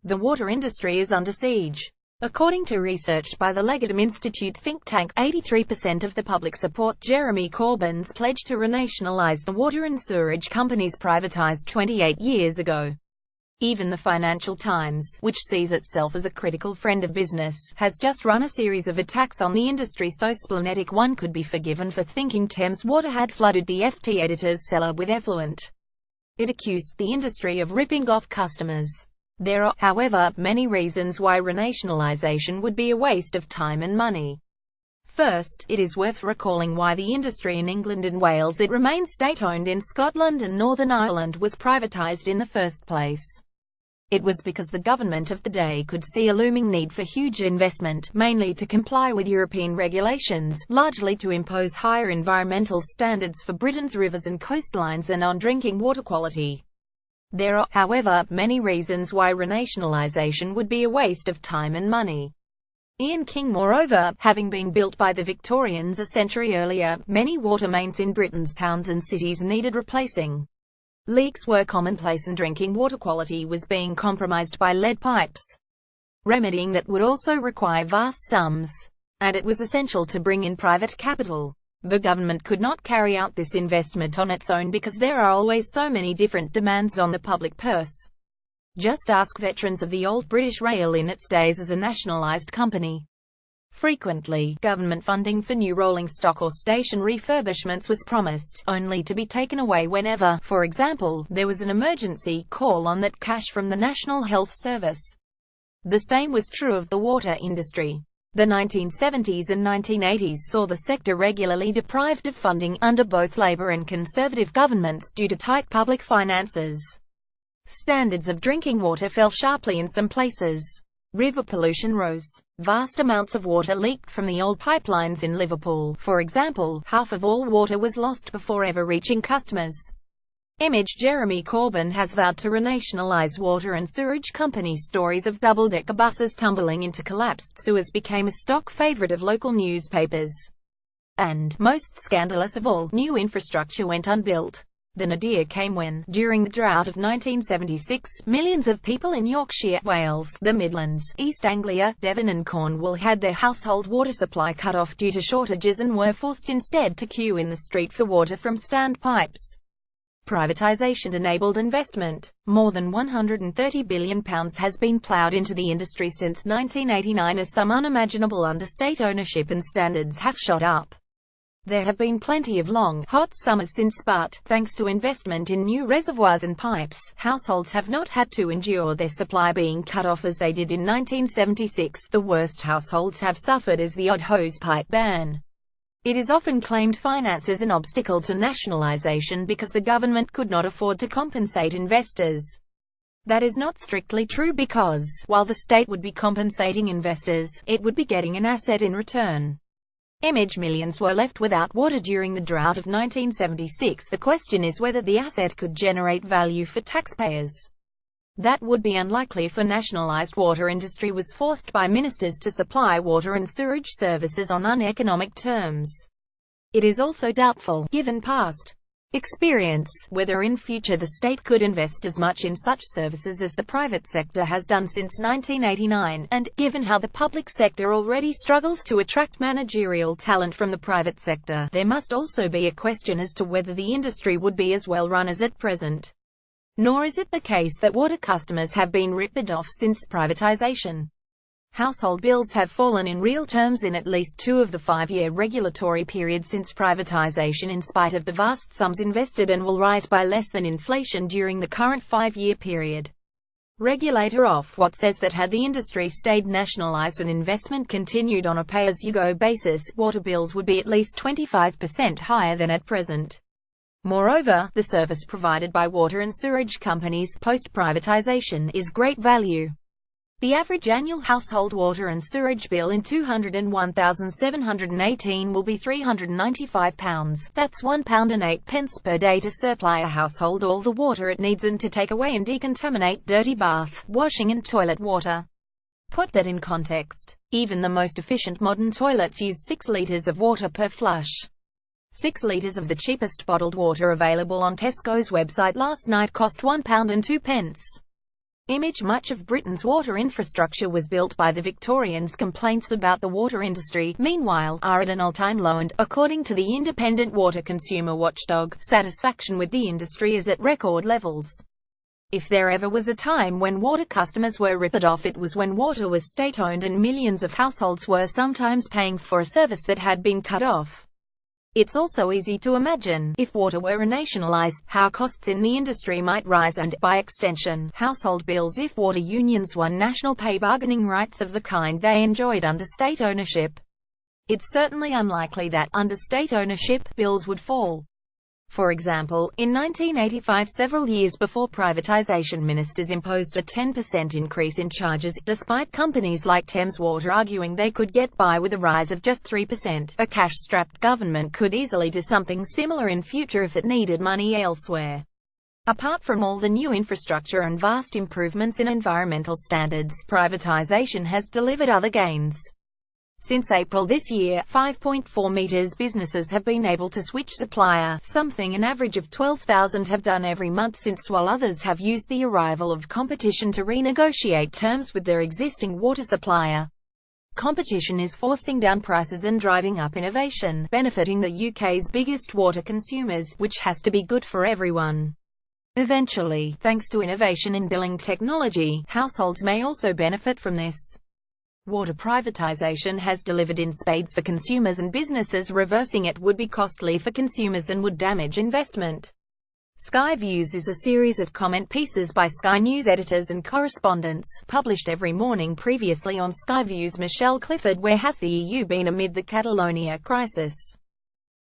The water industry is under siege. According to research by the Legatum Institute think tank, 83% of the public support Jeremy Corbyn's pledge to renationalise the water and sewerage companies privatised 28 years ago. Even the Financial Times, which sees itself as a critical friend of business, has just run a series of attacks on the industry so splenetic one could be forgiven for thinking Thames Water had flooded the FT editor's cellar with effluent. It accused the industry of ripping off customers. There are, however, many reasons why renationalisation would be a waste of time and money. First, it is worth recalling why the industry in England and Wales it remains state-owned in Scotland and Northern Ireland was privatised in the first place. It was because the government of the day could see a looming need for huge investment, mainly to comply with European regulations, largely to impose higher environmental standards for Britain's rivers and coastlines and on drinking water quality. There are, however, many reasons why renationalisation would be a waste of time and money. Ian King moreover, having been built by the Victorians a century earlier, many water mains in Britain's towns and cities needed replacing. Leaks were commonplace and drinking water quality was being compromised by lead pipes. Remedying that would also require vast sums. And it was essential to bring in private capital. The government could not carry out this investment on its own because there are always so many different demands on the public purse. Just ask veterans of the old British Rail in its days as a nationalised company. Frequently, government funding for new rolling stock or station refurbishments was promised, only to be taken away whenever, for example, there was an emergency call on that cash from the National Health Service. The same was true of the water industry. The 1970s and 1980s saw the sector regularly deprived of funding under both Labour and Conservative governments due to tight public finances. Standards of drinking water fell sharply in some places. River pollution rose. Vast amounts of water leaked from the old pipelines in Liverpool. For example, half of all water was lost before ever reaching customers. Image Jeremy Corbyn has vowed to renationalise water and sewerage companies. Stories of double-decker buses tumbling into collapsed sewers became a stock favourite of local newspapers. And, most scandalous of all, new infrastructure went unbuilt. The nadir came when, during the drought of 1976, millions of people in Yorkshire, Wales, the Midlands, East Anglia, Devon and Cornwall had their household water supply cut off due to shortages and were forced instead to queue in the street for water from standpipes. Privatisation enabled investment. More than £130 billion has been ploughed into the industry since 1989 as some unimaginable understate ownership and standards have shot up. There have been plenty of long, hot summers since but, thanks to investment in new reservoirs and pipes, households have not had to endure their supply being cut off as they did in 1976. The worst households have suffered is the odd hose pipe ban. It is often claimed finance is an obstacle to nationalisation because the government could not afford to compensate investors. That is not strictly true because, while the state would be compensating investors, it would be getting an asset in return. Image millions were left without water during the drought of 1976. The question is whether the asset could generate value for taxpayers. That would be unlikely if a nationalised water industry was forced by ministers to supply water and sewerage services on uneconomic terms. It is also doubtful, given past experience, whether in future the state could invest as much in such services as the private sector has done since 1989, and, given how the public sector already struggles to attract managerial talent from the private sector, there must also be a question as to whether the industry would be as well run as at present. Nor is it the case that water customers have been ripped off since privatisation. Household bills have fallen in real terms in at least 2 of the 5-year regulatory periods since privatisation in spite of the vast sums invested, and will rise by less than inflation during the current 5-year period. Regulator Ofwat says that had the industry stayed nationalised and investment continued on a pay-as-you-go basis, water bills would be at least 25% higher than at present. Moreover, the service provided by water and sewerage companies, post-privatisation, is great value. The average annual household water and sewerage bill in 201,718 will be £395. That's £1.08 per day to supply a household all the water it needs and to take away and decontaminate dirty bath, washing and toilet water. Put that in context. Even the most efficient modern toilets use 6 litres of water per flush. 6 litres of the cheapest bottled water available on Tesco's website last night cost £1.02. Image. Much of Britain's water infrastructure was built by the Victorians. Complaints about the water industry, meanwhile, are at an all-time low and, according to the independent water consumer watchdog, satisfaction with the industry is at record levels. If there ever was a time when water customers were ripped off, it was when water was state-owned and millions of households were sometimes paying for a service that had been cut off. It's also easy to imagine, if water were nationalized, how costs in the industry might rise and, by extension, household bills if water unions won national pay bargaining rights of the kind they enjoyed under state ownership. It's certainly unlikely that, under state ownership, bills would fall. For example, in 1985, several years before privatization, ministers imposed a 10% increase in charges, despite companies like Thames Water arguing they could get by with a rise of just 3%. A cash-strapped government could easily do something similar in future if it needed money elsewhere. Apart from all the new infrastructure and vast improvements in environmental standards, privatization has delivered other gains. Since April this year, 5.4 meters businesses have been able to switch supplier, something an average of 12,000 have done every month since, while others have used the arrival of competition to renegotiate terms with their existing water supplier. Competition is forcing down prices and driving up innovation, benefiting the UK's biggest water consumers, which has to be good for everyone. Eventually, thanks to innovation in billing technology, households may also benefit from this. Water privatization has delivered in spades for consumers and businesses. Reversing it would be costly for consumers and would damage investment. Sky Views is a series of comment pieces by Sky News editors and correspondents, published every morning. Previously on Sky Views, Michelle Clifford. Where has the EU been amid the Catalonia crisis?